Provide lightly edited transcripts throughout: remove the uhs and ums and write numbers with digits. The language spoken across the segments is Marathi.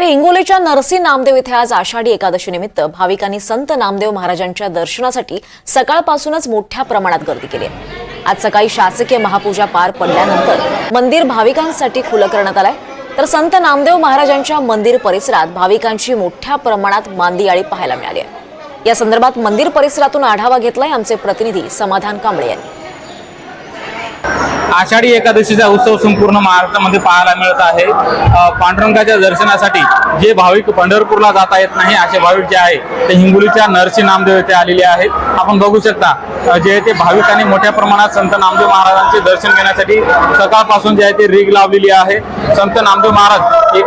तर हिंगोलीच्या नरसी नामदेव इथे आज आषाढी एकादशी निमित्त भाविकांनी संत नामदेव महाराजांच्या दर्शनासाठी सकाळपासूनच मोठ्या प्रमाणात गर्दी केली आहे। आज सकाळी शासकीय महापूजा पार पडल्यानंतर मंदिर भाविकांसाठी खुलं करण्यात आलंय। तर संत नामदेव महाराजांच्या मंदिर परिसरात भाविकांची मोठ्या प्रमाणात मांदियाळी पाहायला मिळाली आहे। या संदर्भात मंदिर परिसरातून आढावा घेतलाय आमचे प्रतिनिधी समाधान कांबळे यांनी। आषाढी एकादशीचा उत्सव संपूर्ण महाराष्ट्रामध्ये पाहायला मिळत आहे। पांडुरंगाच्या दर्शनासाठी जे भाविक पंढरपूरला जाता येत नाही असे भाविक जे आहे ते हिंगोलीच्या नरसी नामदेव येथे आलेले आहेत। आपण बघू शकता जे ते भाविकांनी मोठ्या प्रमाणात संत नामदेव महाराजांचे दर्शन घेण्यासाठी सकाळपासून जे आहे ते रीग लावलेली आहे। संत नामदेव महाराज जे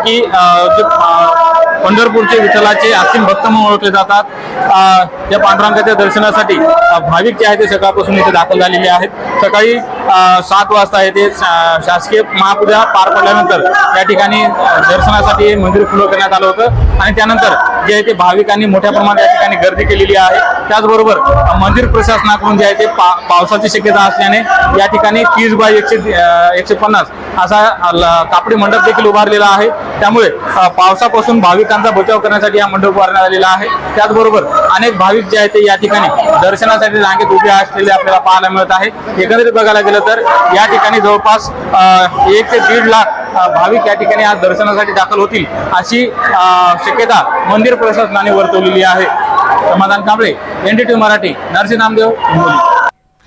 पंढरपूरचे विठ्ठलाचे असीम भक्त म्हणून ओळखले जातात। या पांडुरंगाच्या दर्शनासाठी भाविक जे आहे ते सकाळपासून इथे दाखल झालेले आहेत। सकाळी 7 वाजता येथे शासकीय महापूजा पार पडल्यानंतर या ठिकाणी दर्शनासाठी मंदिर खुलं करण्यात आलं होतं आणि त्यानंतर जे आहे ते भाविकांनी मोठ्या प्रमाणात या ठिकाणी गर्दी केलेली आहे। त्याचबरोबर मंदिर प्रशासनाकडून जे आहे ते पावसाची शक्यता असल्याने या ठिकाणी 30 बाय 150 असा कापडी मंडप देखील उभारलेला आहे। त्यामुळे पावसापासून भाविकांचा बचाव करण्यासाठी हा मंडप उभारण्यात आलेला आहे। त्याचबरोबर अनेक भाविक जे आहेत ते या ठिकाणी दर्शनासाठी रांगेत उभे असलेले आपल्याला पाहायला मिळत आहे। एकंदरीत बघायला गेलं तर या ठिकाणी जवळपास 1 ते 1.5 लाख भाविक या ठिकाणी आज दर्शनासाठी दाखल होतील अशी शक्यता मंदिर प्रशासनाने वर्तवलेली आहे। समाधान कांबळे, NDTV मराठी, नरसी नामदेव, हिंगोली।